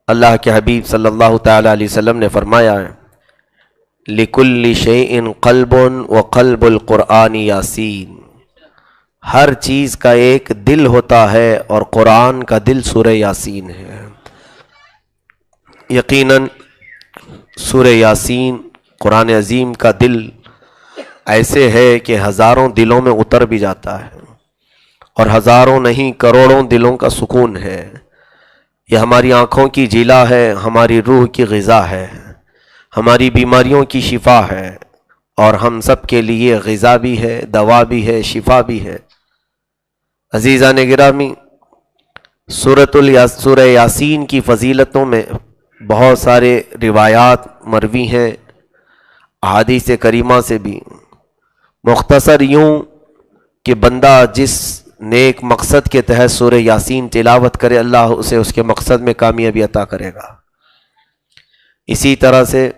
اللہ کے حبیب صلی اللہ تعالیٰ علیہ وسلم نے فرمایا ہے لِكُلِّ شَيْءٍ قَلْبٌ وَقَلْبُ الْقُرْآنِ یاسین، ہر چیز کا ایک دل ہوتا ہے اور قرآن کا دل سورہ یاسین ہے۔ یقیناً سورہ یاسین قرآن عظیم کا دل ایسے ہے کہ ہزاروں دلوں میں اتر بھی جاتا ہے، اور ہزاروں نہیں کروڑوں دلوں کا سکون ہے۔ یہ ہماری آنکھوں کی جیلا ہے، ہماری روح کی غذا ہے، ہماری بیماریوں کی شفا ہے، اور ہم سب کے لیے غذا بھی ہے، دوا بھی ہے، شفا بھی ہے۔ عزیزان گرامی، سورہ یاسین کی فضیلتوں میں بہت سارے روایات مروی ہیں، احادیث کریمہ سے بھی۔ مختصر یوں کہ بندہ جس نیک مقصد کے تحت سورہ یاسین تلاوت کرے، اللہ اسے اس کے مقصد میں کامیابی عطا کرے گا۔ اسی طرح سے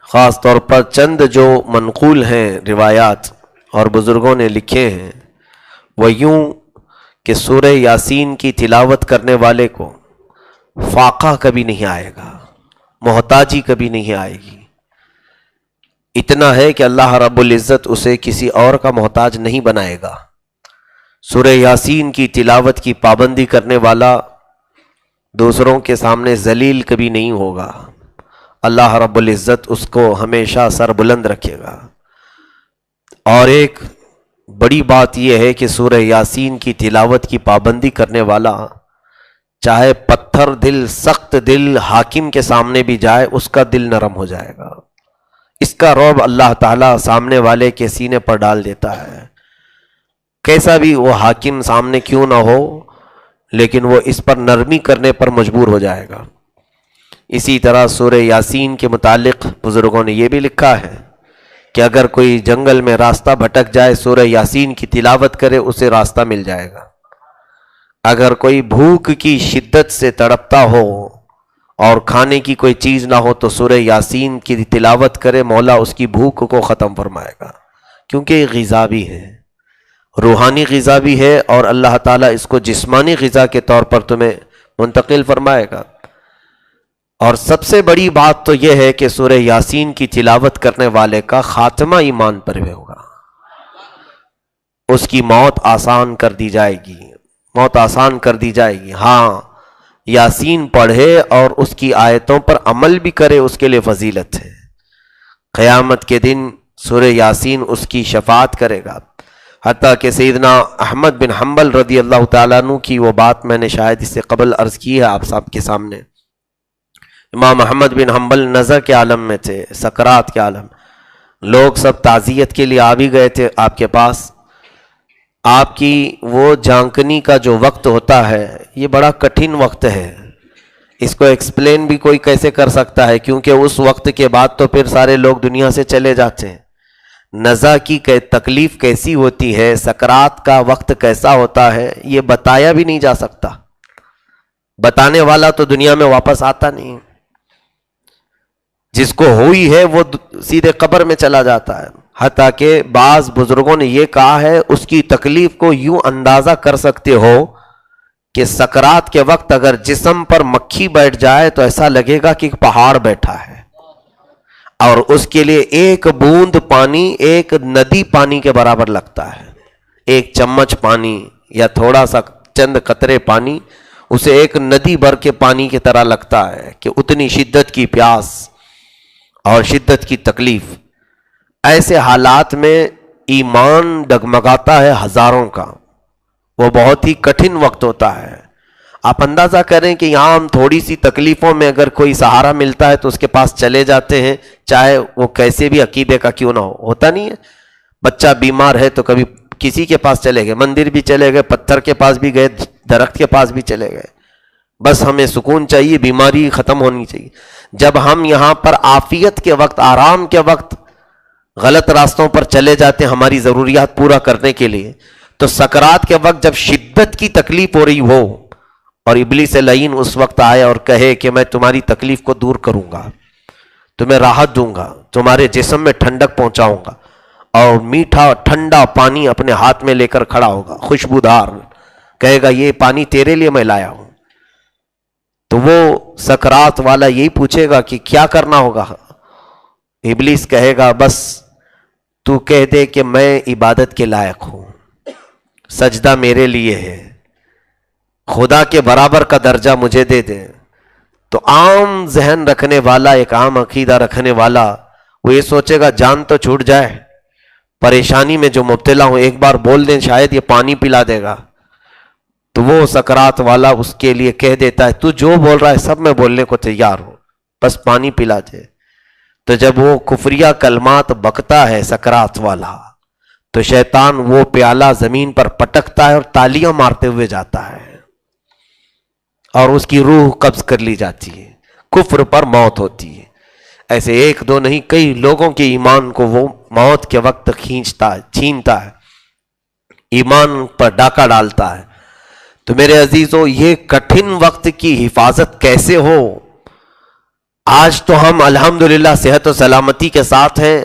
خاص طور پر چند جو منقول ہیں روایات اور بزرگوں نے لکھے ہیں، وہ یوں کہ سورہ یاسین کی تلاوت کرنے والے کو فاقہ کبھی نہیں آئے گا، محتاجی کبھی نہیں آئے گی۔ اتنا ہے کہ اللہ رب العزت اسے کسی اور کا محتاج نہیں بنائے گا۔ سورہ یاسین کی تلاوت کی پابندی کرنے والا دوسروں کے سامنے ذلیل کبھی نہیں ہوگا، اللہ رب العزت اس کو ہمیشہ سر بلند رکھے گا۔ اور ایک بڑی بات یہ ہے کہ سورہ یاسین کی تلاوت کی پابندی کرنے والا چاہے پتھر دل، سخت دل حاکم کے سامنے بھی جائے، اس کا دل نرم ہو جائے گا۔ اس کا رعب اللہ تعالیٰ سامنے والے کے سینے پر ڈال دیتا ہے، کیسا بھی وہ حاکم سامنے کیوں نہ ہو، لیکن وہ اس پر نرمی کرنے پر مجبور ہو جائے گا۔ اسی طرح سورہ یاسین کے متعلق بزرگوں نے یہ بھی لکھا ہے کہ اگر کوئی جنگل میں راستہ بھٹک جائے، سورہ یاسین کی تلاوت کرے، اسے راستہ مل جائے گا۔ اگر کوئی بھوک کی شدت سے تڑپتا ہو اور کھانے کی کوئی چیز نہ ہو تو سورہ یاسین کی تلاوت کرے، مولا اس کی بھوک کو ختم فرمائے گا، کیونکہ یہ غذا بھی ہے، روحانی غذا بھی ہے، اور اللہ تعالیٰ اس کو جسمانی غذا کے طور پر تمہیں منتقل فرمائے گا۔ اور سب سے بڑی بات تو یہ ہے کہ سورہ یاسین کی تلاوت کرنے والے کا خاتمہ ایمان پر ہوگا، اس کی موت آسان کر دی جائے گی، موت آسان کر دی جائے گی۔ ہاں، یاسین پڑھے اور اس کی آیتوں پر عمل بھی کرے، اس کے لیے فضیلت ہے۔ قیامت کے دن سورہ یاسین اس کی شفاعت کرے گا۔ حتیٰ کہ سیدنا احمد بن حنبل رضی اللہ تعالیٰ عنہ کی وہ بات میں نے شاید اس سے قبل عرض کی ہے آپ سب کے سامنے۔ امام احمد بن حنبل نظر کے عالم میں تھے، سکرات کے عالم، لوگ سب تعزیت کے لیے آ بھی گئے تھے آپ کے پاس۔ آپ کی وہ جھانکنی کا جو وقت ہوتا ہے، یہ بڑا کٹھن وقت ہے، اس کو ایکسپلین بھی کوئی کیسے کر سکتا ہے، کیونکہ اس وقت کے بعد تو پھر سارے لوگ دنیا سے چلے جاتے ہیں۔ نزا کی تکلیف کیسی ہوتی ہے، سکرات کا وقت کیسا ہوتا ہے، یہ بتایا بھی نہیں جا سکتا، بتانے والا تو دنیا میں واپس آتا نہیں، جس کو ہوئی ہے وہ سیدھے قبر میں چلا جاتا ہے۔ حتیٰ کہ بعض بزرگوں نے یہ کہا ہے اس کی تکلیف کو یوں اندازہ کر سکتے ہو کہ سکرات کے وقت اگر جسم پر مکھی بیٹھ جائے تو ایسا لگے گا کہ ایک پہاڑ بیٹھا ہے، اور اس کے لیے ایک بوند پانی ایک ندی پانی کے برابر لگتا ہے۔ ایک چمچ پانی یا تھوڑا سا چند قطرے پانی اسے ایک ندی بھر کے پانی کی طرح لگتا ہے، کہ اتنی شدت کی پیاس اور شدت کی تکلیف۔ ایسے حالات میں ایمان ڈگمگاتا ہے ہزاروں کا، وہ بہت ہی کٹھن وقت ہوتا ہے۔ آپ اندازہ کریں کہ یہاں ہم تھوڑی سی تکلیفوں میں اگر کوئی سہارا ملتا ہے تو اس کے پاس چلے جاتے ہیں، چاہے وہ کیسے بھی عقیدے کا کیوں نہ ہو، ہوتا نہیں ہے؟ بچہ بیمار ہے تو کبھی کسی کے پاس چلے گئے، مندر بھی چلے گئے، پتھر کے پاس بھی گئے، درخت کے پاس بھی چلے گئے، بس ہمیں سکون چاہیے، بیماری ختم ہونی چاہیے۔ جب ہم یہاں پر عافیت کے وقت، آرام کے وقت غلط راستوں پر چلے جاتے ہیں ہماری ضروریات پورا کرنے کے لیے، تو سکرات کے وقت جب شدت کی تکلیف ہو رہی ہو اور ابلیس لعین اس وقت آئے اور کہے کہ میں تمہاری تکلیف کو دور کروں گا، تمہیں راحت دوں گا، تمہارے جسم میں ٹھنڈک پہنچاؤں گا، اور میٹھا ٹھنڈا پانی اپنے ہاتھ میں لے کر کھڑا ہوگا، خوشبودار، کہے گا یہ پانی تیرے لیے میں لایا ہوں، تو وہ سکرات والا یہی پوچھے گا کہ کیا کرنا ہوگا. ابلیس کہے گا بس تو کہہ دے کہ میں عبادت کے لائق ہوں، سجدہ میرے لیے ہے، خدا کے برابر کا درجہ مجھے دے دے. تو عام ذہن رکھنے والا، ایک عام عقیدہ رکھنے والا، وہ یہ سوچے گا جان تو چھوٹ جائے، پریشانی میں جو مبتلا ہوں ایک بار بول دیں شاید یہ پانی پلا دے گا. تو وہ سکرات والا اس کے لیے کہہ دیتا ہے تو جو بول رہا ہے سب میں بولنے کو تیار ہوں، بس پانی پلا دے. تو جب وہ کفریہ کلمات بکتا ہے سکرات والا، تو شیطان وہ پیالہ زمین پر پٹکتا ہے اور تالیاں مارتے ہوئے جاتا ہے اور اس کی روح قبض کر لی جاتی ہے، کفر پر موت ہوتی ہے. ایسے ایک دو نہیں، کئی لوگوں کے ایمان کو وہ موت کے وقت کھینچتا ہے، چھینتا ہے، ایمان پر ڈاکہ ڈالتا ہے. تو میرے عزیزو، یہ کٹھن وقت کی حفاظت کیسے ہو؟ آج تو ہم الحمدللہ صحت و سلامتی کے ساتھ ہیں،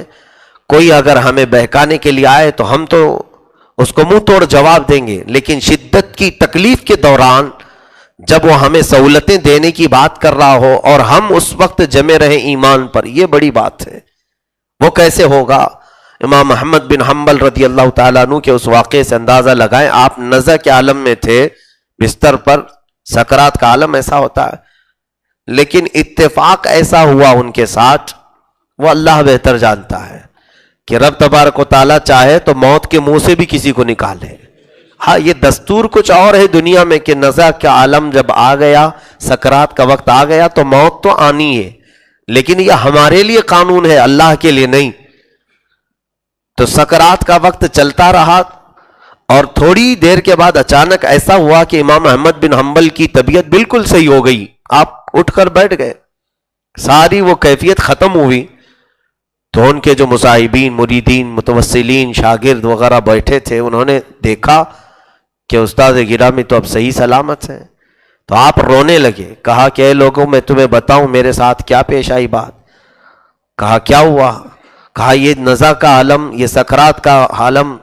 کوئی اگر ہمیں بہکانے کے لیے آئے تو ہم تو اس کو منہ توڑ جواب دیں گے، لیکن شدت کی تکلیف کے دوران جب وہ ہمیں سہولتیں دینے کی بات کر رہا ہو اور ہم اس وقت جمے رہیں ایمان پر، یہ بڑی بات ہے. وہ کیسے ہوگا؟ امام احمد بن حنبل رضی اللہ تعالیٰ عنہ کے اس واقعے سے اندازہ لگائیں. آپ نزع کے عالم میں تھے، بستر پر، سکرات کا عالم ایسا ہوتا ہے، لیکن اتفاق ایسا ہوا ان کے ساتھ، وہ اللہ بہتر جانتا ہے کہ رب تبارک و تعالیٰ چاہے تو موت کے منہ سے بھی کسی کو نکالے. ہاں، یہ دستور کچھ اور ہے دنیا میں کہ نزع کا عالم جب آ گیا، سکرات کا وقت آ گیا تو موت تو آنی ہے، لیکن یہ ہمارے لیے قانون ہے، اللہ کے لیے نہیں. تو سکرات کا وقت چلتا رہا اور تھوڑی دیر کے بعد اچانک ایسا ہوا کہ امام احمد بن حنبل کی طبیعت بالکل صحیح ہو گئی. آپ اٹھ کر بیٹھ گئے، ساری وہ کیفیت ختم ہوئی. تو ان کے جو مصاحبین، مریدین، متوسلین، شاگرد وغیرہ بیٹھے تھے، انہوں نے دیکھا کہ استاد گرامی تو اب صحیح سلامت ہیں. تو آپ رونے لگے. کہا کہ اے لوگوں، میں تمہیں بتاؤں میرے ساتھ کیا پیش آئی بات. کہا کیا ہوا؟ کہا یہ نزع کا عالم، یہ سکرات کا عالم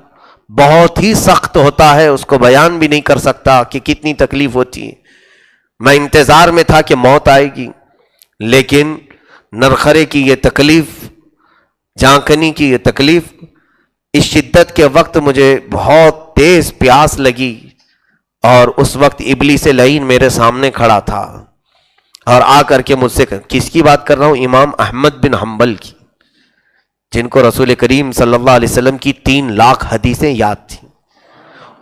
بہت ہی سخت ہوتا ہے، اس کو بیان بھی نہیں کر سکتا کہ کتنی تکلیف ہوتی ہے. میں انتظار میں تھا کہ موت آئے گی، لیکن نرخرے کی یہ تکلیف، جانکنی کی یہ تکلیف، اس شدت کے وقت مجھے بہت تیز پیاس لگی اور اس وقت ابلیس لعین میرے سامنے کھڑا تھا اور آ کر کے مجھ سے، کس کی بات کر رہا ہوں؟ امام احمد بن حنبل کی، جن کو رسول کریم صلی اللہ علیہ وسلم کی 3 لاکھ حدیثیں یاد تھیں.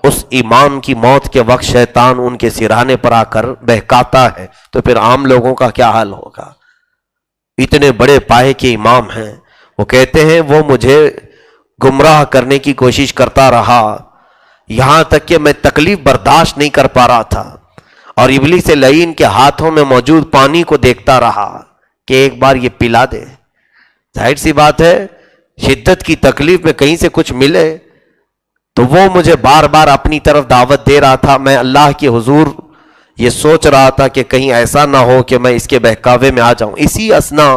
اس امام کی موت کے وقت شیطان ان کے سرہانے پر آ کر بہکاتا ہے، تو پھر عام لوگوں کا کیا حال ہوگا؟ اتنے بڑے پائے کے امام ہیں. وہ کہتے ہیں وہ مجھے گمراہ کرنے کی کوشش کرتا رہا، یہاں تک کہ میں تکلیف برداشت نہیں کر پا رہا تھا اور ابلیس لعین کے ہاتھوں میں موجود پانی کو دیکھتا رہا کہ ایک بار یہ پلا دے. ظاہر سی بات ہے، شدت کی تکلیف میں کہیں سے کچھ ملے تو وہ مجھے بار بار اپنی طرف دعوت دے رہا تھا. میں اللہ کے حضور یہ سوچ رہا تھا کہ کہیں ایسا نہ ہو کہ میں اس کے بہکاوے میں آ جاؤں. اسی اثنا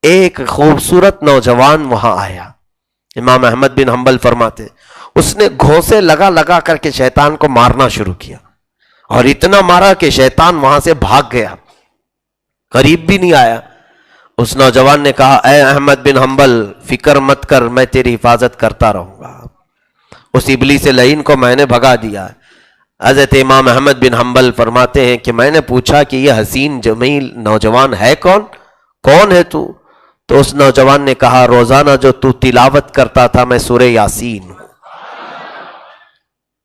ایک خوبصورت نوجوان وہاں آیا. امام احمد بن حنبل فرماتے اس نے گھونسے لگا لگا کر کے شیطان کو مارنا شروع کیا اور اتنا مارا کہ شیطان وہاں سے بھاگ گیا، قریب بھی نہیں آیا. اس نوجوان نے کہا اے احمد بن حنبل، فکر مت کر، میں تیری حفاظت کرتا رہوں گا. اس ابلیس لعین کو میں نے بھگا دیا. حضرت امام احمد بن حنبل فرماتے ہیں کہ میں نے پوچھا کہ یہ حسین جمیل نوجوان ہے کون ہے تو؟ تو اس نوجوان نے کہا روزانہ جو تو تلاوت کرتا تھا میں سورہ یاسین ہوں،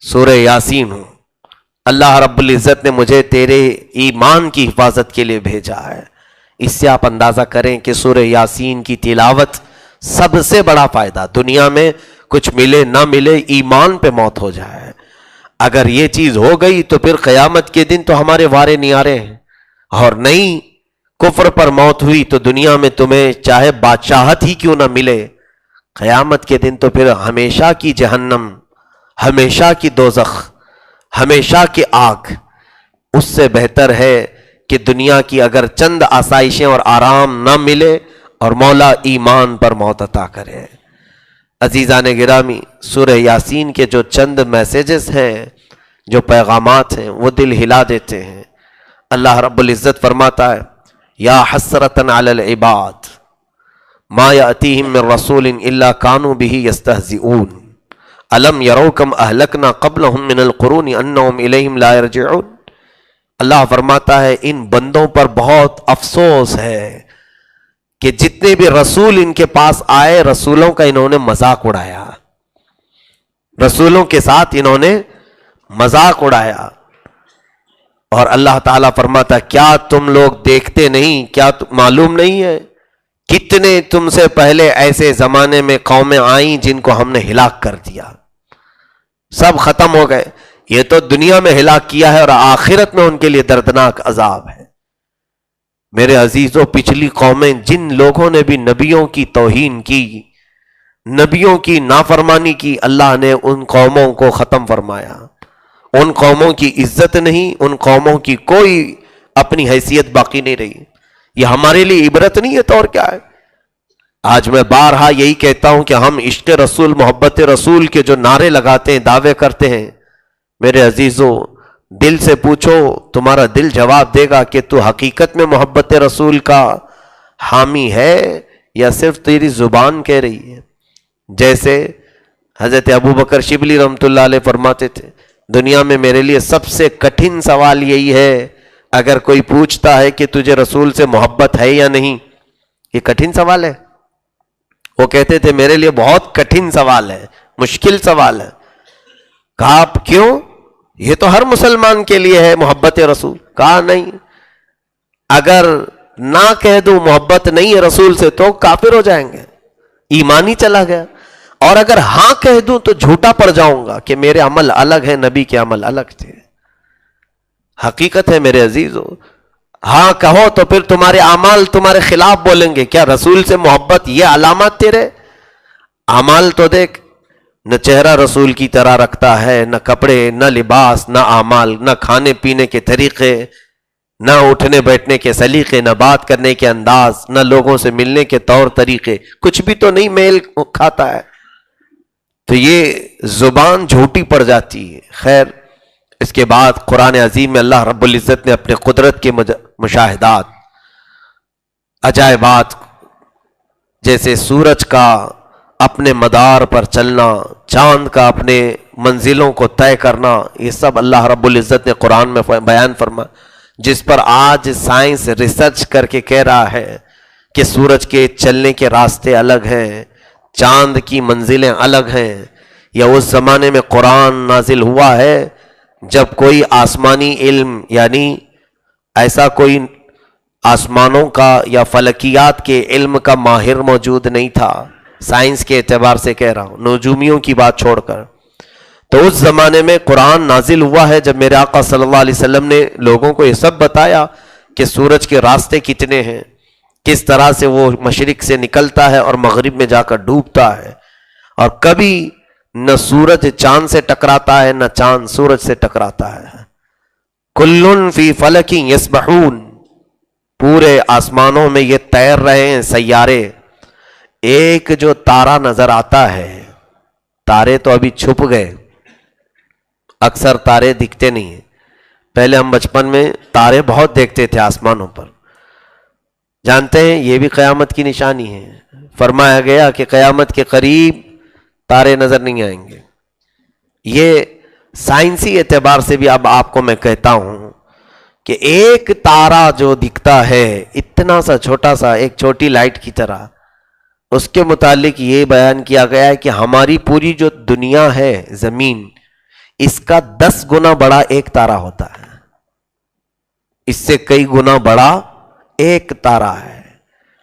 سورہ یاسین ہوں. اللہ رب العزت نے مجھے تیرے ایمان کی حفاظت کے لیے بھیجا ہے. اس سے آپ اندازہ کریں کہ سورہ یاسین کی تلاوت سب سے بڑا فائدہ، دنیا میں کچھ ملے نہ ملے، ایمان پہ موت ہو جائے. اگر یہ چیز ہو گئی تو پھر قیامت کے دن تو ہمارے وارے نیارے ہیں، اور نہیں کفر پر موت ہوئی تو دنیا میں تمہیں چاہے بادشاہت ہی کیوں نہ ملے، قیامت کے دن تو پھر ہمیشہ کی جہنم، ہمیشہ کی دوزخ، ہمیشہ کی آگ. اس سے بہتر ہے کہ دنیا کی اگر چند آسائشیں اور آرام نہ ملے اور مولا ایمان پر موت عطا کرے. عزیزان گرامی، سورہ یاسین کے جو چند میسیجز ہیں، جو پیغامات ہیں، وہ دل ہلا دیتے ہیں. اللہ رب العزت فرماتا ہے یا حسرتن علی العباد ما یأتیہم من رسول الا کانوا بہ یستہزئون الم یروا کم اہلکنا قبلہم من القرون انہم الیہم لا یرجعون۔ اللہ فرماتا ہے ان بندوں پر بہت افسوس ہے کہ جتنے بھی رسول ان کے پاس آئے رسولوں کا انہوں نے مذاق اڑایا، رسولوں کے ساتھ انہوں نے مذاق اڑایا۔ اور اللہ تعالیٰ فرماتا ہے کیا تم لوگ دیکھتے نہیں، کیا معلوم نہیں ہے کتنے تم سے پہلے ایسے زمانے میں قومیں آئیں جن کو ہم نے ہلاک کر دیا، سب ختم ہو گئے۔ یہ تو دنیا میں ہلاک کیا ہے اور آخرت میں ان کے لیے دردناک عذاب ہے۔ میرے عزیزوں، پچھلی قومیں جن لوگوں نے بھی نبیوں کی توہین کی، نبیوں کی نافرمانی کی، اللہ نے ان قوموں کو ختم فرمایا۔ ان قوموں کی عزت نہیں، ان قوموں کی کوئی اپنی حیثیت باقی نہیں رہی۔ یہ ہمارے لیے عبرت نہیں ہے تو اور کیا ہے؟ آج میں بارہا یہی کہتا ہوں کہ ہم عشق رسول، محبت رسول کے جو نعرے لگاتے ہیں، دعوے کرتے ہیں، میرے عزیزوں دل سے پوچھو، تمہارا دل جواب دے گا کہ تو حقیقت میں محبت رسول کا حامی ہے یا صرف تیری زبان کہہ رہی ہے؟ جیسے حضرت ابو بکر شبلی رحمۃ اللہ علیہ فرماتے تھے دنیا میں میرے لیے سب سے کٹھن سوال یہی ہے، اگر کوئی پوچھتا ہے کہ تجھے رسول سے محبت ہے یا نہیں، یہ کٹھن سوال ہے۔ وہ کہتے تھے میرے لیے بہت کٹھن سوال ہے، مشکل سوال ہے۔ کہا آپ کیوں؟ یہ تو ہر مسلمان کے لیے ہے محبت رسول۔ کہا نہیں، اگر نہ کہہ دوں محبت نہیں ہے رسول سے تو کافر ہو جائیں گے، ایمان ہی چلا گیا، اور اگر ہاں کہہ دوں تو جھوٹا پڑ جاؤں گا کہ میرے عمل الگ ہیں، نبی کے عمل الگ تھے۔ حقیقت ہے میرے عزیزو، ہاں کہو تو پھر تمہارے اعمال تمہارے خلاف بولیں گے۔ کیا رسول سے محبت یہ علامات تیرے؟ اعمال تو دیکھ، نہ چہرہ رسول کی طرح رکھتا ہے، نہ کپڑے، نہ لباس، نہ اعمال، نہ کھانے پینے کے طریقے، نہ اٹھنے بیٹھنے کے سلیقے، نہ بات کرنے کے انداز، نہ لوگوں سے ملنے کے طور طریقے، کچھ بھی تو نہیں میل کھاتا ہے۔ تو یہ زبان جھوٹی پڑ جاتی ہے۔ خیر، اس کے بعد قرآن عظیم میں اللہ رب العزت نے اپنے قدرت کے مشاہدات، عجائبات، جیسے سورج کا اپنے مدار پر چلنا، چاند کا اپنے منزلوں کو طے کرنا، یہ سب اللہ رب العزت نے قرآن میں بیان فرما، جس پر آج سائنس ریسرچ کر کے کہہ رہا ہے کہ سورج کے چلنے کے راستے الگ ہیں، چاند کی منزلیں الگ ہیں۔ یا اس زمانے میں قرآن نازل ہوا ہے جب کوئی آسمانی علم، یعنی ایسا کوئی آسمانوں کا یا فلکیات کے علم کا ماہر موجود نہیں تھا، سائنس کے اعتبار سے کہہ رہا ہوں، نجومیوں کی بات چھوڑ کر۔ تو اس زمانے میں قرآن نازل ہوا ہے جب میرے آقا صلی اللہ علیہ وسلم نے لوگوں کو یہ سب بتایا کہ سورج کے راستے کتنے ہیں، کس طرح سے وہ مشرق سے نکلتا ہے اور مغرب میں جا کر ڈوبتا ہے، اور کبھی نہ سورج چاند سے ٹکراتا ہے نہ چاند سورج سے ٹکراتا ہے۔ کلن فی فلک یسبحون، پورے آسمانوں میں یہ تیر رہے ہیں سیارے۔ ایک جو تارا نظر آتا ہے، تارے تو ابھی چھپ گئے، اکثر تارے دکھتے نہیں ہیں۔ پہلے ہم بچپن میں تارے بہت دیکھتے تھے آسمانوں پر۔ جانتے ہیں یہ بھی قیامت کی نشانی ہے، فرمایا گیا کہ قیامت کے قریب تارے نظر نہیں آئیں گے۔ یہ سائنسی اعتبار سے بھی اب آپ کو میں کہتا ہوں کہ ایک تارا جو دکھتا ہے اتنا سا چھوٹا سا، ایک چھوٹی لائٹ کی طرح، اس کے متعلق یہ بیان کیا گیا ہے کہ ہماری پوری جو دنیا ہے زمین، اس کا 10 گنا بڑا ایک تارا ہوتا ہے، اس سے کئی گنا بڑا ایک تارا ہے،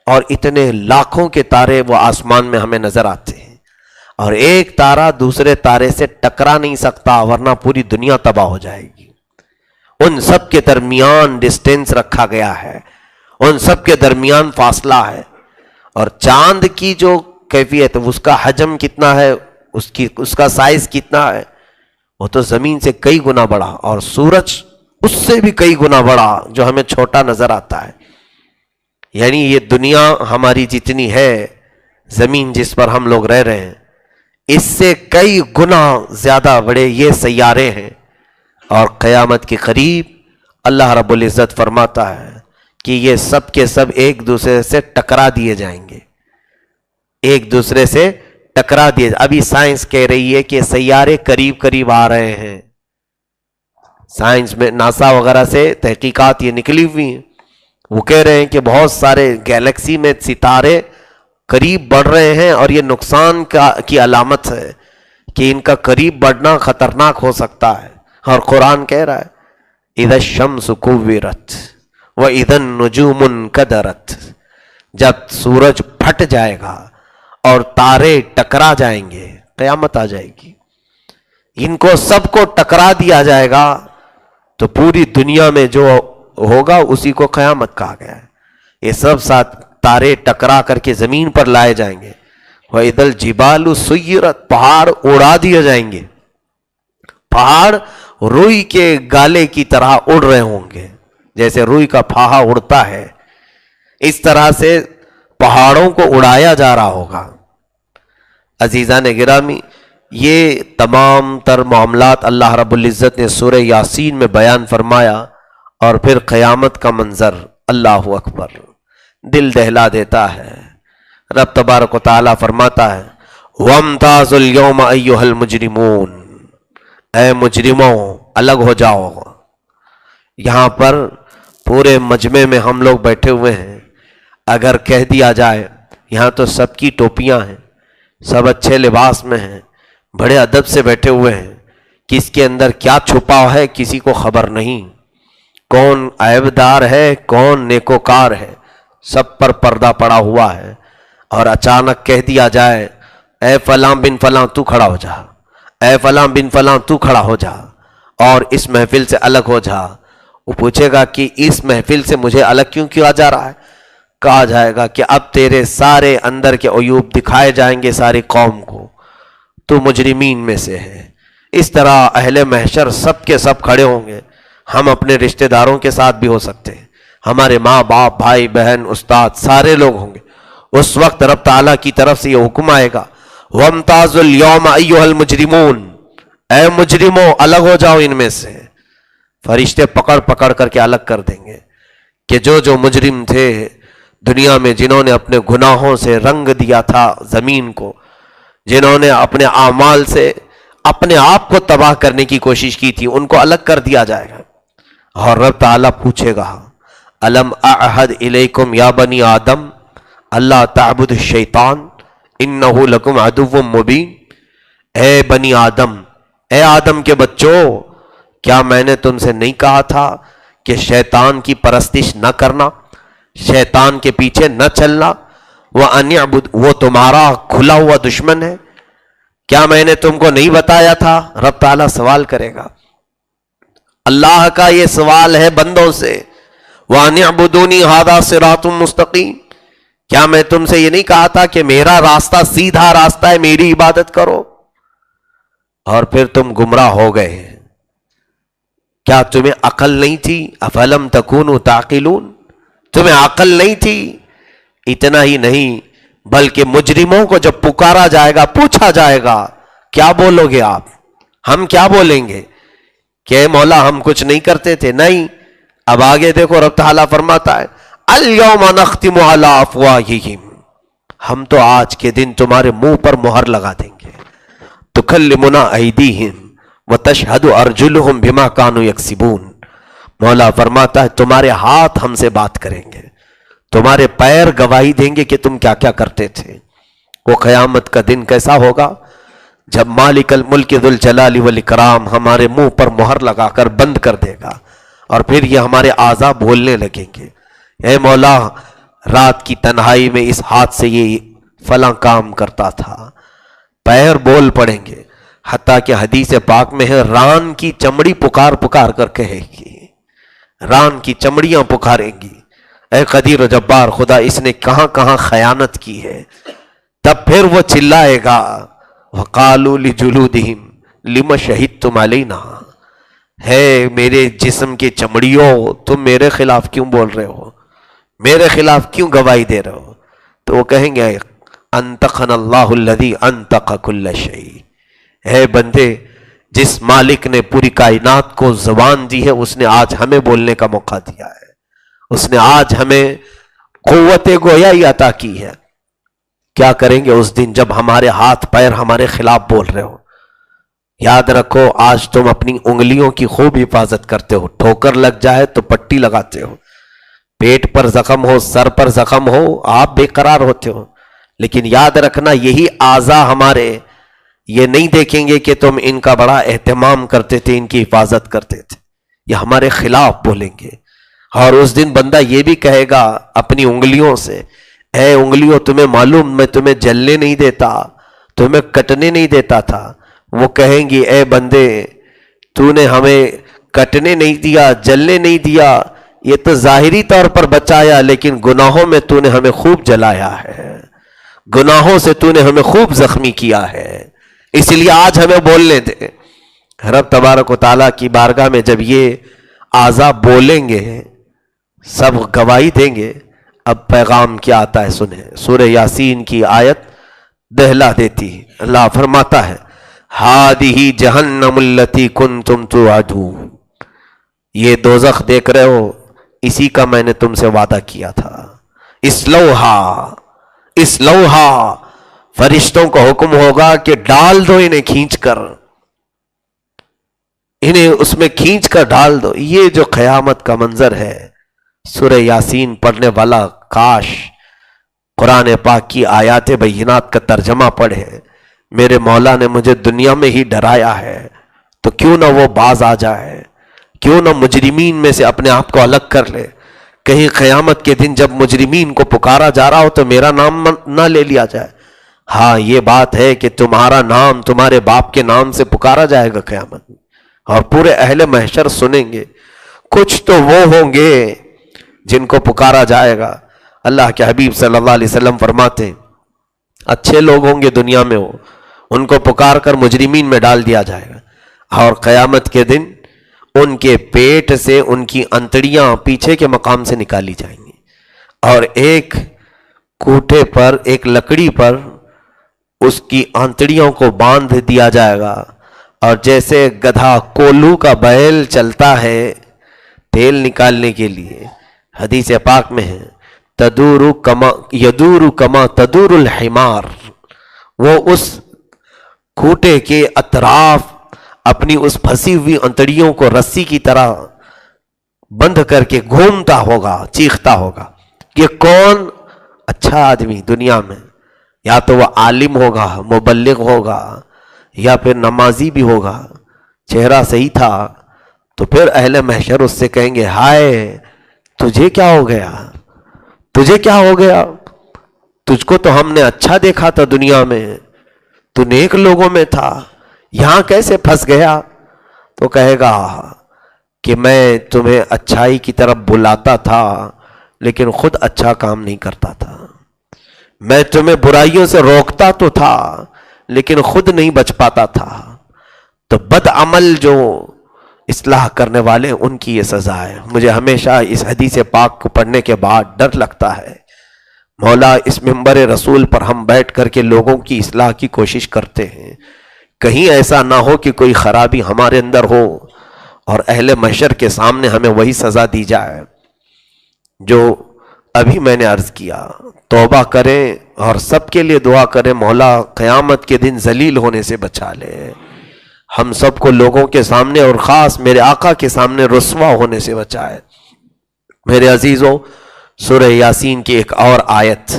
اور اتنے لاکھوں کے تارے وہ آسمان میں ہمیں نظر آتے ہیں، اور ایک تارا دوسرے تارے سے ٹکرا نہیں سکتا ورنہ پوری دنیا تباہ ہو جائے گی۔ ان سب کے درمیان ڈسٹینس رکھا گیا ہے، ان سب کے درمیان فاصلہ ہے، اور چاند کی جو کیفیت، اس کا حجم کتنا ہے، اس کا سائز کتنا ہے، وہ تو زمین سے کئی گنا بڑا، اور سورج اس سے بھی کئی گنا بڑا جو ہمیں چھوٹا نظر آتا ہے۔ یعنی یہ دنیا ہماری جتنی ہے، زمین جس پر ہم لوگ رہ رہے ہیں، اس سے کئی گنا زیادہ بڑے یہ سیارے ہیں، اور قیامت کے قریب اللہ رب العزت فرماتا ہے کہ یہ سب کے سب ایک دوسرے سے ٹکرا دیے جائیں گے، ایک دوسرے سے ٹکرا دیے۔ ابھی سائنس کہہ رہی ہے کہ سیارے قریب قریب آ رہے ہیں، سائنس میں ناسا وغیرہ سے تحقیقات یہ نکلی ہوئی ہیں، وہ کہہ رہے ہیں کہ بہت سارے گیلیکسی میں ستارے قریب بڑھ رہے ہیں، اور یہ نقصان کی علامت ہے کہ ان کا قریب بڑھنا خطرناک ہو سکتا ہے۔ اور قرآن کہہ رہا ہے اذا الشمس کوورت واذا النجوم انکدرت، جب سورج پھٹ جائے گا اور تارے ٹکرا جائیں گے، قیامت آ جائے گی، ان کو سب کو ٹکرا دیا جائے گا، تو پوری دنیا میں جو ہوگا اسی کو قیامت کہا گیا ہے۔ یہ سب ساتھ تارے ٹکرا کر کے زمین پر لائے جائیں گے۔ وَإِذَا الْجِبَالُ سُيِّرَتْ، پہاڑ اڑا دیے جائیں گے، پہاڑ روئی کے گالے کی طرح اڑ رہے ہوں گے، جیسے روئی کا پھاہا اڑتا ہے، اس طرح سے پہاڑوں کو اڑایا جا رہا ہوگا۔ عزیزان گرامی، یہ تمام تر معاملات اللہ رب العزت نے سورہ یاسین میں بیان فرمایا، اور پھر قیامت کا منظر اللہ اکبر دل دہلا دیتا ہے۔ رب تبارک و تعالیٰ فرماتا ہے وَامْتَازُوا الْيَوْمَ أَيُّهَا الْمُجْرِمُونَ، اے مجرموں الگ ہو جاؤ۔ یہاں پر پورے مجمع میں ہم لوگ بیٹھے ہوئے ہیں، اگر کہہ دیا جائے یہاں تو سب کی ٹوپیاں ہیں، سب اچھے لباس میں ہیں، بڑے ادب سے بیٹھے ہوئے ہیں، کس کے اندر کیا چھپا ہے کسی کو خبر نہیں، کون عیبدار ہے کون نیکوکار ہے، سب پر پردہ پڑا ہوا ہے، اور اچانک کہہ دیا جائے اے فلاں بن فلاں تو کھڑا ہو جا، اے فلاں بن فلاں تو کھڑا ہو جا اور اس محفل سے الگ ہو جا۔ وہ پوچھے گا کہ اس محفل سے مجھے الگ کیوں کیا جا رہا ہے؟ کہا جائے گا کہ اب تیرے سارے اندر کے عیوب دکھائے جائیں گے ساری قوم کو، تو مجرمین میں سے ہے۔ اس طرح اہل محشر سب کے سب کھڑے ہوں گے، ہم اپنے رشتہ داروں کے ساتھ بھی ہو سکتے ہیں، ہمارے ماں باپ بھائی بہن استاد سارے لوگ ہوں گے۔ اس وقت رب تعالیٰ کی طرف سے یہ حکم آئے گا وَامْتَازُوا الْيَوْمَ أَيُّهَا الْمُجْرِمُونَ، اے مجرموں الگ ہو جاؤ ان میں سے۔ فرشتے پکڑ پکڑ کر کے الگ کر دیں گے کہ جو مجرم تھے دنیا میں، جنہوں نے اپنے گناہوں سے رنگ دیا تھا زمین کو، جنہوں نے اپنے اعمال سے اپنے آپ کو تباہ کرنے کی کوشش کی تھی، ان کو الگ کر دیا جائے گا۔ اور رب تعالیٰ پوچھے گا الم اعہد الیکم یا بنی آدم اللہ تعبد الشیطان انہ لکم عدو مبین، اے بنی آدم، اے آدم کے بچوں، کیا میں نے تم سے نہیں کہا تھا کہ شیطان کی پرستش نہ کرنا، شیطان کے پیچھے نہ چلنا، وَأَنِ اعْبُدْ، وہ تمہارا کھلا ہوا دشمن ہے، کیا میں نے تم کو نہیں بتایا تھا؟ رب تعالیٰ سوال کرے گا، اللہ کا یہ سوال ہے بندوں سے، وَأَنِ اعْبُدُونِي هَذَا صِرَاطٌ مُسْتَقِيمٌ، کیا میں تم سے یہ نہیں کہا تھا کہ میرا راستہ سیدھا راستہ ہے، میری عبادت کرو؟ اور پھر تم گمراہ ہو گئے، کیا تمہیں عقل نہیں تھی؟ افلم تکونوا تعقلون، تمہیں عقل نہیں تھی؟ اتنا ہی نہیں بلکہ مجرموں کو جب پکارا جائے گا، پوچھا جائے گا کیا بولو گے آپ، ہم کیا بولیں گے کہ مولا ہم کچھ نہیں کرتے تھے؟ نہیں، اب آگے دیکھو رب تعالیٰ فرماتا ہے الیوم نختم علی افواہہم، ہم تو آج کے دن تمہارے منہ پر مہر لگا دیں گے، تکلمنا ایدیہم وتشہد ارجلہم بما کانوا یکسبون، مولا فرماتا ہے تمہارے ہاتھ ہم سے بات کریں گے، تمہارے پیر گواہی دیں گے کہ تم کیا کیا کرتے تھے۔ وہ قیامت کا دن کیسا ہوگا جب مالک الملک ذو الجلال والاکرام ہمارے منہ پر مہر لگا کر بند کر دے گا، اور پھر یہ ہمارے اعضاء بولنے لگیں گے اے مولا رات کی تنہائی میں اس ہاتھ سے یہ فلاں کام کرتا تھا، پیر بول پڑیں گے، حتیٰ کہ حدیث پاک میں ہے ران کی چمڑی پکار پکار کر کہے گی، ران کی چمڑیاں پکاریں گی اے قدیر و جبار خدا اس نے کہاں کہاں خیانت کی ہے۔ تب پھر وہ چلائے گا وَقَالُوا لِجُلُودِهِمْ لِمَ شَهِدْتُمْ عَلَيْنَا، ہے میرے جسم کے چمڑیوں تم میرے خلاف کیوں بول رہے ہو، میرے خلاف کیوں گواہی دے رہے ہو؟ تو وہ کہیں گے انطقنا اللہ الذی انطق کل شیء، اے بندے جس مالک نے پوری کائنات کو زبان دی ہے اس نے آج ہمیں بولنے کا موقع دیا ہے، اس نے آج ہمیں قوت گویائی عطا کی ہے۔ کیا کریں گے اس دن جب ہمارے ہاتھ پیر ہمارے خلاف بول رہے ہو؟ یاد رکھو آج تم اپنی انگلیوں کی خوب حفاظت کرتے ہو، ٹھوکر لگ جائے تو پٹی لگاتے ہو، پیٹ پر زخم ہو، سر پر زخم ہو، آپ بے قرار ہوتے ہو، لیکن یاد رکھنا یہی اعضاء ہمارے یہ نہیں دیکھیں گے کہ تم ان کا بڑا اہتمام کرتے تھے، ان کی حفاظت کرتے تھے، یہ ہمارے خلاف بولیں گے۔ اور اس دن بندہ یہ بھی کہے گا اپنی انگلیوں سے، اے انگلیوں تمہیں معلوم میں تمہیں جلنے نہیں دیتا، تمہیں کٹنے نہیں دیتا تھا۔ وہ کہیں گی اے بندے تو نے ہمیں کٹنے نہیں دیا، جلنے نہیں دیا، یہ تو ظاہری طور پر بچایا، لیکن گناہوں میں تو نے ہمیں خوب جلایا ہے، گناہوں سے تو نے ہمیں خوب زخمی کیا ہے، اس لیے آج ہمیں بولنے دے۔ رب تبارک و تعالیٰ کی بارگاہ میں جب یہ اعضاء بولیں گے، سب گواہی دیں گے، اب پیغام کیا آتا ہے سنیں۔ سورہ یاسین کی آیت دہلا دیتی ہے۔ اللہ فرماتا ہے ہادہ جہنم التی کنتم توعدون، یہ دوزخ دیکھ رہے ہو اسی کا میں نے تم سے وعدہ کیا تھا۔ اسلوہا اسلوہا، فرشتوں کو حکم ہوگا کہ ڈال دو انہیں، کھینچ کر انہیں اس میں کھینچ کر ڈال دو۔ یہ جو قیامت کا منظر ہے، سورہ یاسین پڑھنے والا کاش قرآن پاک کی آیات بینات کا ترجمہ پڑھے۔ میرے مولا نے مجھے دنیا میں ہی ڈرایا ہے تو کیوں نہ وہ باز آ جائے، کیوں نہ مجرمین میں سے اپنے آپ کو الگ کر لے۔ کہیں قیامت کے دن جب مجرمین کو پکارا جا رہا ہو تو میرا نام نہ لے لیا جائے۔ ہاں یہ بات ہے کہ تمہارا نام تمہارے باپ کے نام سے پکارا جائے گا قیامت میں، اور پورے اہل محشر سنیں گے۔ کچھ تو وہ ہوں گے جن کو پکارا جائے گا۔ اللہ کے حبیب صلی اللہ علیہ وسلم فرماتے ہیں اچھے لوگ ہوں گے دنیا میں، وہ ان کو پکار کر مجرمین میں ڈال دیا جائے گا، اور قیامت کے دن ان کے پیٹ سے ان کی انتڑیاں پیچھے کے مقام سے نکالی جائیں گی، اور ایک کوٹھے پر، ایک لکڑی پر اس کی انتڑیوں کو باندھ دیا جائے گا، اور جیسے گدھا کولو کا بیل چلتا ہے تیل نکالنے کے لیے، حدیث پاک میں ہے یدور کما تدور الحمار، وہ اس کھوٹے کے اطراف اپنی اس پھنسی ہوئی انتڑیوں کو رسی کی طرح بند کر کے گھومتا ہوگا، چیختا ہوگا۔ یہ کون اچھا آدمی دنیا میں، یا تو وہ عالم ہوگا، مبلغ ہوگا، یا پھر نمازی بھی ہوگا، چہرہ صحیح تھا، تو پھر اہل محشر اس سے کہیں گے ہائے تجھے کیا ہو گیا، تجھے کیا ہو گیا، تجھ کو تو ہم نے اچھا دیکھا تھا دنیا میں، تو نیک لوگوں میں تھا، یہاں کیسے پھنس گیا؟ تو کہے گا کہ میں تمہیں اچھائی کی طرف بلاتا تھا لیکن خود اچھا کام نہیں کرتا تھا، میں تمہیں برائیوں سے روکتا تو تھا لیکن خود نہیں بچ پاتا تھا۔ تو بد عمل جو اصلاح کرنے والے ان کی یہ سزا ہے۔ مجھے ہمیشہ اس حدیث پاک کو پڑھنے کے بعد ڈر لگتا ہے، مولا اس منبر رسول پر ہم بیٹھ کر کے لوگوں کی اصلاح کی کوشش کرتے ہیں، کہیں ایسا نہ ہو کہ کوئی خرابی ہمارے اندر ہو اور اہل محشر کے سامنے ہمیں وہی سزا دی جائے جو ابھی میں نے عرض کیا۔ توبہ کریں اور سب کے لیے دعا کریں مولا قیامت کے دن ذلیل ہونے سے بچا لے، ہم سب کو لوگوں کے سامنے اور خاص میرے آقا کے سامنے رسوا ہونے سے بچائے۔ میرے عزیزوں، سورہ یاسین کی ایک اور آیت،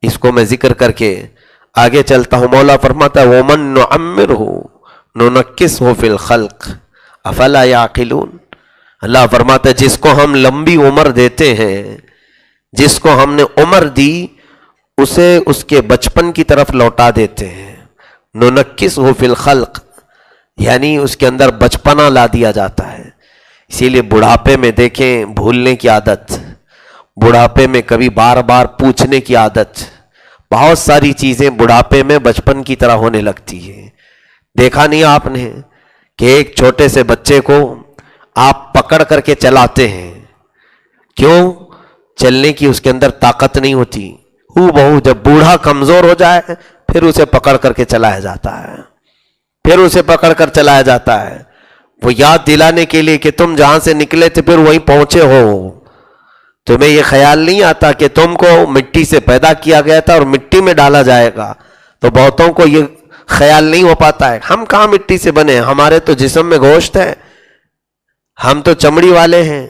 اس کو میں ذکر کر کے آگے چلتا ہوں۔ مولا فرماتا ہے وَمَن نُعَمِّرْهُ نُنَكِّسْهُ فِي الْخَلْقِ أَفَلَا يَعْقِلُونَ۔ اللہ فرماتا ہے جس کو ہم لمبی عمر دیتے ہیں، جس کو ہم نے عمر دی اسے اس کے بچپن کی طرف لوٹا دیتے ہیں۔ نُنَكِّسْهُ فِي الْخَلْقِ یعنی اس کے اندر بچپنا لا دیا جاتا ہے۔ اسی لیے بڑھاپے میں دیکھیں بھولنے کی عادت، بڑھاپے میں کبھی بار بار پوچھنے کی عادت، بہت ساری چیزیں بڑھاپے میں بچپن کی طرح ہونے لگتی ہے۔ دیکھا نہیں آپ نے کہ ایک چھوٹے سے بچے کو آپ پکڑ کر کے چلاتے ہیں، کیوں؟ چلنے کی اس کے اندر طاقت نہیں ہوتی، ہو بہو جب بوڑھا کمزور ہو جائے پھر اسے پکڑ کر کے چلایا جاتا ہے۔ پھر اسے پکڑ کر چلایا جاتا ہے، وہ یاد دلانے کے لیے کہ تم جہاں سے نکلے تھے پھر وہیں پہنچے ہو. تمہیں یہ خیال نہیں آتا کہ تم کو مٹی سے پیدا کیا گیا تھا اور مٹی میں ڈالا جائے گا. تو بہتوں کو یہ خیال نہیں ہو پاتا ہے، ہم کہاں مٹی سے بنے، ہمارے تو جسم میں گوشت ہے، ہم تو چمڑی والے ہیں.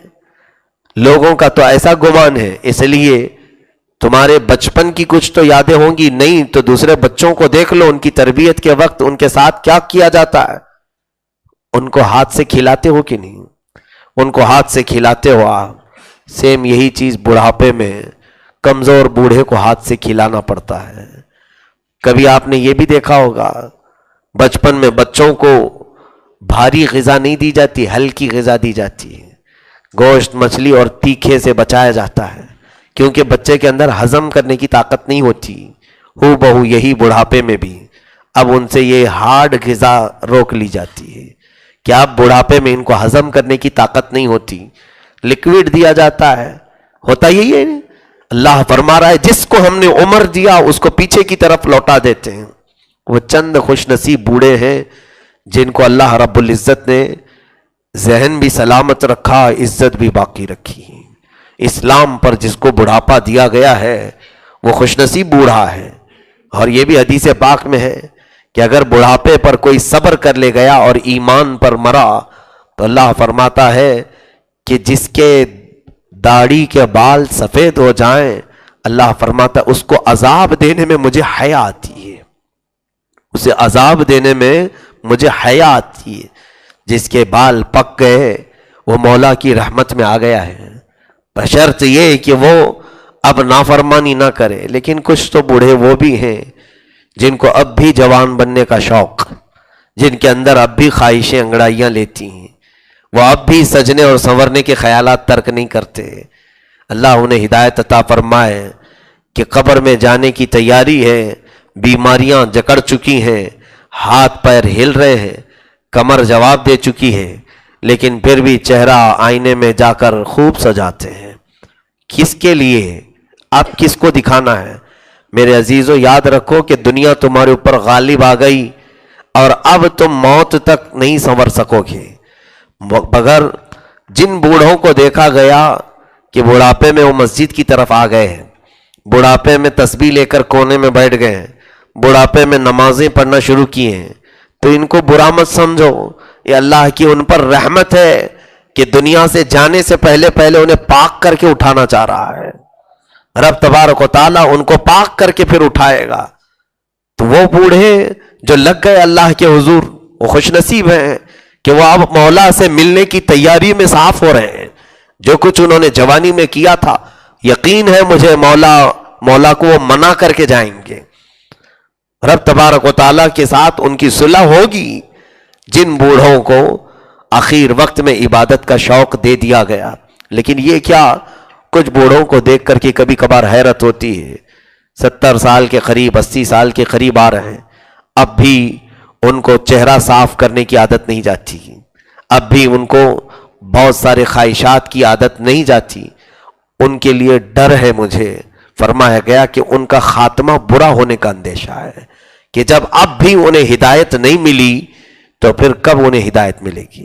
لوگوں کا تو ایسا گمان ہے. اس لیے تمہارے بچپن کی کچھ تو یادیں ہوں گی، نہیں تو دوسرے بچوں کو دیکھ لو، ان کی تربیت کے وقت ان کے ساتھ کیا کیا جاتا ہے. ان کو ہاتھ سے کھلاتے ہو کہ نہیں؟ ان کو ہاتھ سے کھلاتے ہو آپ. سیم یہی چیز بڑھاپے میں کمزور بوڑھے کو ہاتھ سے کھلانا پڑتا ہے. کبھی آپ نے یہ بھی دیکھا ہوگا، بچپن میں بچوں کو بھاری غذا نہیں دی جاتی، ہلکی غذا دی جاتی ہے. گوشت، مچھلی اور تیکھے سے بچایا جاتا ہے، کیونکہ بچے کے اندر ہضم کرنے کی طاقت نہیں ہوتی. ہو بہو یہی بڑھاپے میں بھی اب ان سے یہ ہارڈ غذا روک لی جاتی ہے کہ اب بڑھاپے میں ان کو ہضم کرنے کی طاقت نہیں ہوتی، لکوڈ دیا جاتا ہے. ہوتا یہی ہے. اللہ فرما رہا ہے جس کو ہم نے عمر دیا اس کو پیچھے کی طرف لوٹا دیتے ہیں. وہ چند خوش نصیب بوڑھے ہیں جن کو اللہ رب العزت نے ذہن بھی سلامت رکھا، عزت بھی باقی رکھی. اسلام پر جس کو بڑھاپا دیا گیا ہے وہ خوش نصیب بوڑھا ہے. اور یہ بھی حدیث پاک میں ہے کہ اگر بڑھاپے پر کوئی صبر کر لے گیا اور ایمان پر مرا تو اللہ فرماتا ہے کہ جس کے داڑھی کے بال سفید ہو جائیں، اللہ فرماتا ہے اس کو عذاب دینے میں مجھے حیا آتی ہے، اسے عذاب دینے میں مجھے حیا آتی ہے. جس کے بال پک گئے وہ مولا کی رحمت میں آ گیا ہے، بشرط یہ کہ وہ اب نافرمانی نہ کرے. لیکن کچھ تو بوڑھے وہ بھی ہیں جن کو اب بھی جوان بننے کا شوق، جن کے اندر اب بھی خواہشیں انگڑائیاں لیتی ہیں، وہ اب بھی سجنے اور سنورنے کے خیالات ترک نہیں کرتے. اللہ انہیں ہدایت عطا فرمائے کہ قبر میں جانے کی تیاری ہے، بیماریاں جکڑ چکی ہیں، ہاتھ پیر ہل رہے ہیں، کمر جواب دے چکی ہے، لیکن پھر بھی چہرہ آئینے میں جا کر خوب سجاتے ہیں. کس کے لیے؟ اب کس کو دکھانا ہے؟ میرے عزیزو یاد رکھو کہ دنیا تمہارے اوپر غالب آ گئی اور اب تم موت تک نہیں سنور سکو گے. مگر جن بوڑھوں کو دیکھا گیا کہ بڑھاپے میں وہ مسجد کی طرف آ گئے ہیں، بڑھاپے میں تسبیح لے کر کونے میں بیٹھ گئے ہیں، بڑھاپے میں نمازیں پڑھنا شروع کی ہیں، تو ان کو برا مت سمجھو. یہ اللہ کی ان پر رحمت ہے کہ دنیا سے جانے سے پہلے انہیں پاک کر کے اٹھانا چاہ رہا ہے. رب تبارک و تعالیٰ ان کو پاک کر کے پھر اٹھائے گا. تو وہ بوڑھے جو لگ گئے اللہ کے حضور وہ خوش نصیب ہیں کہ وہ اب مولا سے ملنے کی تیاری میں صاف ہو رہے ہیں. جو کچھ انہوں نے جوانی میں کیا تھا یقین ہے مجھے مولا کو وہ منع کر کے جائیں گے. رب تبارک و تعالیٰ کے ساتھ ان کی صلح ہوگی. جن بوڑھوں کو آخر وقت میں عبادت کا شوق دے دیا گیا، لیکن یہ کیا، کچھ بوڑھوں کو دیکھ کر کے کبھی کبھار حیرت ہوتی ہے. 70 سال کے قریب، 80 سال کے قریب آ رہے ہیں، اب بھی ان کو چہرہ صاف کرنے کی عادت نہیں جاتی، اب بھی ان کو بہت سارے خواہشات کی عادت نہیں جاتی. ان کے لیے ڈر ہے. مجھے فرمایا گیا کہ ان کا خاتمہ برا ہونے کا اندیشہ ہے کہ جب اب بھی انہیں ہدایت نہیں ملی تو پھر کب انہیں ہدایت ملے گی،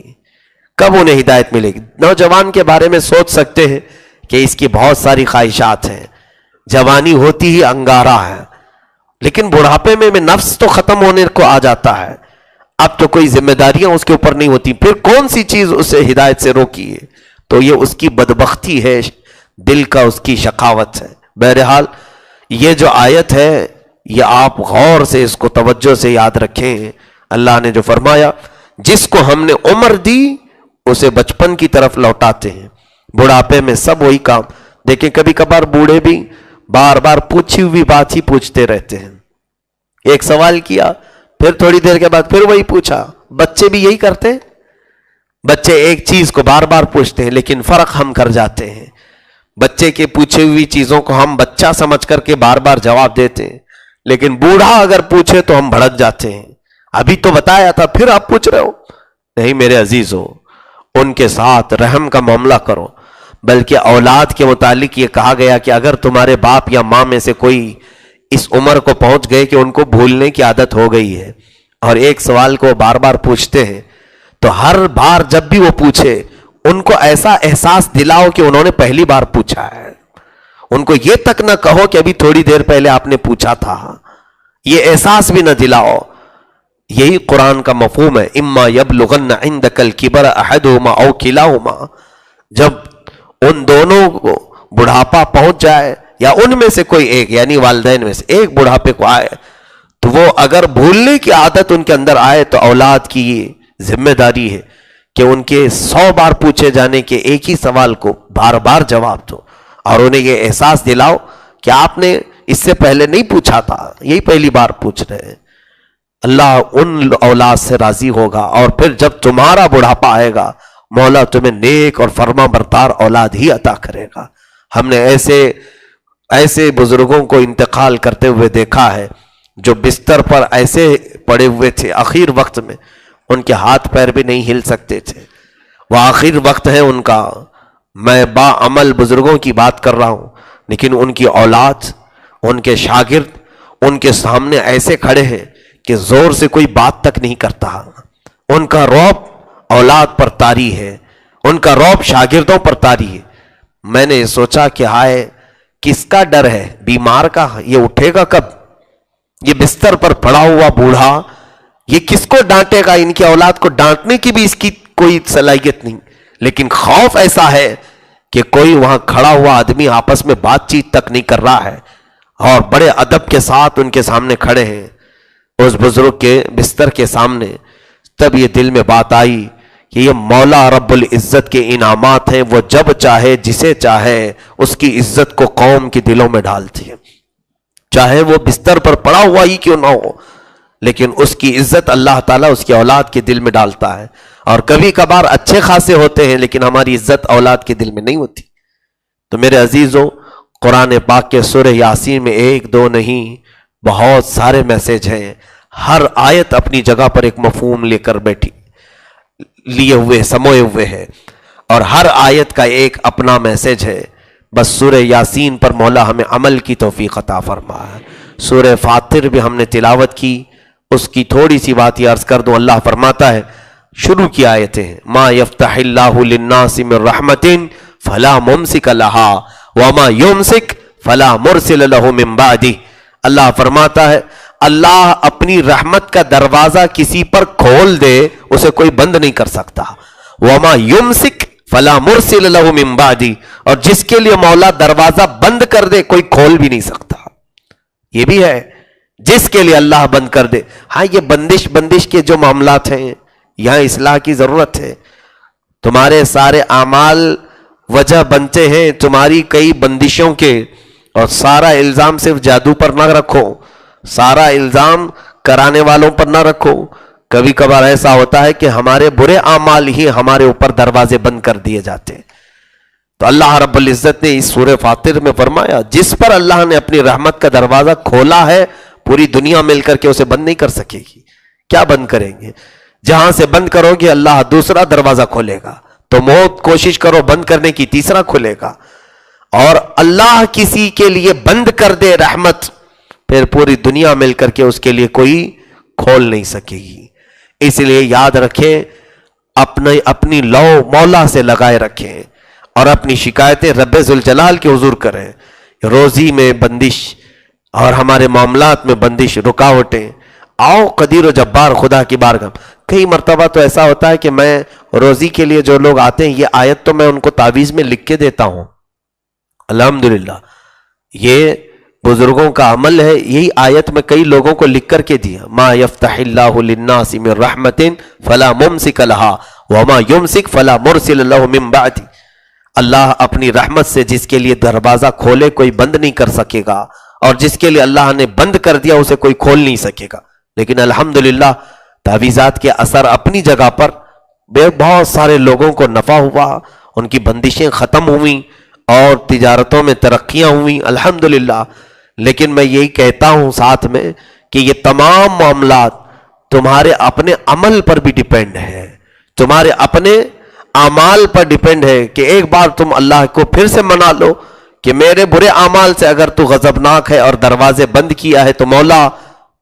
کب انہیں ہدایت ملے گی. نوجوان کے بارے میں سوچ سکتے ہیں کہ اس کی بہت ساری خواہشات ہیں، جوانی ہوتی ہی انگارہ ہے، لیکن بڑھاپے میں نفس تو ختم ہونے کو آ جاتا ہے، اب تو کوئی ذمہ داریاں اس کے اوپر نہیں ہوتی، پھر کون سی چیز اسے ہدایت سے روکی ہے؟ تو یہ اس کی بدبختی ہے، دل کا اس کی شقاوت ہے. بہرحال یہ جو آیت ہے یہ آپ غور سے اس کو توجہ سے یاد رکھیں. اللہ نے جو فرمایا جس کو ہم نے عمر دی اسے بچپن کی طرف لوٹاتے ہیں. بڑھاپے میں سب وہی کام. دیکھیں کبھی کبھار بوڑھے بھی بار بار پوچھی ہوئی بات ہی پوچھتے رہتے ہیں. ایک سوال کیا پھر تھوڑی دیر کے بعد پھر وہی پوچھا. بچے بھی یہی کرتے ہیں. بچے ایک چیز کو بار بار پوچھتے ہیں لیکن فرق ہم کر جاتے ہیں. بچے کے پوچھے ہوئی چیزوں کو ہم بچہ سمجھ کر کے بار بار جواب دیتے ہیں، لیکن بوڑھا اگر پوچھے تو ہم بھڑک جاتے ہیں. ابھی تو بتایا تھا پھر آپ پوچھ رہے ہو. نہیں میرے عزیزو، ان کے ساتھ رحم کا معاملہ کرو. بلکہ اولاد کے متعلق یہ کہا گیا کہ اگر تمہارے باپ یا ماں میں سے کوئی اس عمر کو پہنچ گئے کہ ان کو بھولنے کی عادت ہو گئی ہے اور ایک سوال کو بار بار پوچھتے ہیں تو ہر بار جب بھی وہ پوچھے ان کو ایسا احساس دلاؤ کہ انہوں نے پہلی بار پوچھا ہے. ان کو یہ تک نہ کہو کہ ابھی تھوڑی دیر پہلے آپ نے پوچھا تھا، یہ احساس بھی نہ دلاؤ. یہی قرآن کا مفہوم ہے. اما یبلغن عندک الکبر احدہما او کلاہما، جب ان دونوں کو بڑھاپا پہنچ جائے یا ان میں سے کوئی ایک، یعنی والدین میں سے ایک بڑھاپے کو آئے، تو وہ اگر بھولنے کی عادت ان کے اندر آئے تو اولاد کی یہ ذمہ داری ہے کہ ان کے 100 بار پوچھے جانے کے ایک ہی سوال کو بار بار جواب دو اور انہیں یہ احساس دلاؤ کہ آپ نے اس سے پہلے نہیں پوچھا تھا، یہی پہلی بار پوچھ رہے ہیں. اللہ ان اولاد سے راضی ہوگا اور پھر جب تمہارا بڑھاپا آئے گا مولا تمہیں نیک اور فرما بردار اولاد ہی عطا کرے گا. ہم نے ایسے بزرگوں کو انتقال کرتے ہوئے دیکھا ہے جو بستر پر ایسے پڑے ہوئے تھے آخر وقت میں، ان کے ہاتھ پیر بھی نہیں ہل سکتے تھے، وہ آخر وقت ہے ان کا. میں با عمل بزرگوں کی بات کر رہا ہوں، لیکن ان کی اولاد، ان کے شاگرد ان کے سامنے ایسے کھڑے ہیں کہ زور سے کوئی بات تک نہیں کرتا. ان کا رعب اولاد پر طاری ہے، ان کا رعب شاگردوں پر طاری ہے. میں نے سوچا کہ ہائے کس کا ڈر ہے؟ بیمار کا. یہ اٹھے گا کب؟ یہ بستر پر پڑا ہوا بوڑھا یہ کس کو ڈانٹے گا؟ ان کی اولاد کو ڈانٹنے کی بھی اس کی کوئی صلاحیت نہیں، لیکن خوف ایسا ہے کہ کوئی وہاں کھڑا ہوا آدمی آپس میں بات چیت تک نہیں کر رہا ہے اور بڑے ادب کے ساتھ ان کے سامنے کھڑے ہیں اس بزرگ کے بستر کے سامنے. تب یہ دل میں بات آئی کہ یہ مولا رب العزت کے انعامات ہیں، وہ جب چاہے جسے چاہے اس کی عزت کو قوم کے دلوں میں ڈالتی ہے، چاہے وہ بستر پر پڑا ہوا ہی کیوں نہ ہو، لیکن اس کی عزت اللہ تعالیٰ اس کی اولاد کے دل میں ڈالتا ہے. اور کبھی کبھار اچھے خاصے ہوتے ہیں لیکن ہماری عزت اولاد کے دل میں نہیں ہوتی. تو میرے عزیزوں، قرآن پاک کے سورہ یاسین میں ایک دو نہیں بہت سارے میسج ہیں. ہر آیت اپنی جگہ پر ایک مفہوم لے کر لیے ہوئے سموئے ہوئے ہے اور ہر آیت کا ایک اپنا میسج ہے. بس سورہ یاسین پر مولا ہمیں عمل کی توفیق عطا فرمائے. سورہ فاطر بھی ہم نے تلاوت کی، اس کی تھوڑی سی بات یہ عرض کر دوں. اللہ فرماتا ہے، شروع کی آیتیں ہیں، ما یفتح اللہ للناس من رحمت فلا ممسک لها وما یمسک فلا مرسل له من بعدہ. اللہ فرماتا ہے اللہ اپنی رحمت کا دروازہ کسی پر کھول دے اسے کوئی بند نہیں کر سکتا. وما یمسک فلا مرسل له من بعدہ، اور جس کے لیے مولا دروازہ بند کر دے کوئی کھول بھی نہیں سکتا. یہ بھی ہے جس کے لیے اللہ بند کر دے. ہاں یہ بندش کے جو معاملات ہیں یہاں اصلاح کی ضرورت ہے. تمہارے سارے اعمال وجہ بنتے ہیں تمہاری کئی بندشوں کے، اور سارا الزام صرف جادو پر نہ رکھو، سارا الزام کرانے والوں پر نہ رکھو. کبھی کبھار ایسا ہوتا ہے کہ ہمارے برے اعمال ہی ہمارے اوپر دروازے بند کر دیے جاتے ہیں. تو اللہ رب العزت نے اس سورہ فاطر میں فرمایا جس پر اللہ نے اپنی رحمت کا دروازہ کھولا ہے پوری دنیا مل کر کے اسے بند نہیں کر سکے گی. کیا بند کریں گے؟ جہاں سے بند کرو گے اللہ دوسرا دروازہ کھولے گا، تو موت کوشش کرو بند کرنے کی، تیسرا کھلے گا. اور اللہ کسی کے لیے بند کر دے رحمت، پھر پوری دنیا مل کر کے اس کے لیے کوئی کھول نہیں سکے گی. اس لیے یاد رکھیں، اپنی لو مولا سے لگائے رکھیں اور اپنی شکایتیں رب ذوالجلال کے حضور کریں. روزی میں بندش اور ہمارے معاملات میں بندش، رکاوٹیں، آؤ قدیر و جبار خدا کی بارگاہ. کئی مرتبہ تو ایسا ہوتا ہے کہ میں روزی کے لیے جو لوگ آتے ہیں یہ آیت تو میں ان کو تعویذ میں لکھ کے دیتا ہوں. الحمدللہ یہ بزرگوں کا عمل ہے. یہی آیت میں کئی لوگوں کو لکھ کر کے دیا، ما یفتح اللہ للناس من رحمت فلا ممسک لها وما یمسک فلا مرسل له من بعد. اللہ اپنی رحمت سے جس کے لیے دروازہ کھولے کوئی بند نہیں کر سکے گا، اور جس کے لیے اللہ نے بند کر دیا اسے کوئی کھول نہیں سکے گا. لیکن الحمدللہ تعویذات کے اثر اپنی جگہ پر بہت سارے لوگوں کو نفع ہوا، ان کی بندشیں ختم ہوئیں اور تجارتوں میں ترقیاں ہوئیں الحمدللہ. لیکن میں یہی کہتا ہوں ساتھ میں کہ یہ تمام معاملات تمہارے اپنے عمل پر بھی ڈیپینڈ ہے، تمہارے اپنے اعمال پر ڈیپینڈ ہے کہ ایک بار تم اللہ کو پھر سے منا لو کہ میرے برے اعمال سے اگر تو غضبناک ہے اور دروازے بند کیا ہے تو مولا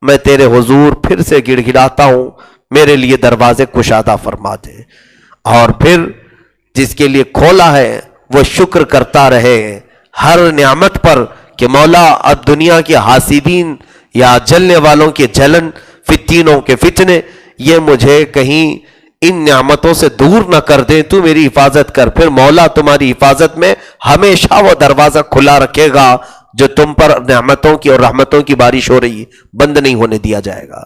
میں تیرے حضور پھر سے گڑ گڑاتا ہوں، میرے لیے دروازے کشادہ فرما دے۔ اور پھر جس کے لیے کھولا ہے وہ شکر کرتا رہے ہر نعمت پر کہ مولا اب دنیا کے حاسدین یا جلنے والوں کے جلن، فتینوں کے فتنے، یہ مجھے کہیں ان نعمتوں سے دور نہ کر دیں، تو میری حفاظت کر۔ پھر مولا تمہاری حفاظت میں ہمیشہ وہ دروازہ کھلا رکھے گا جو تم پر نعمتوں کی اور رحمتوں کی بارش ہو رہی ہے، بند نہیں ہونے دیا جائے گا۔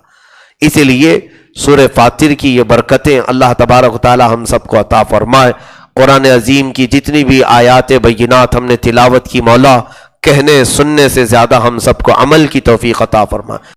اسی لیے سورہ فاطر کی یہ برکتیں اللہ تبارک و تعالی ہم سب کو عطا فرمائے۔ قرآن عظیم کی جتنی بھی آیات بینات ہم نے تلاوت کی، مولا کہنے سننے سے زیادہ ہم سب کو عمل کی توفیق عطا فرمائے۔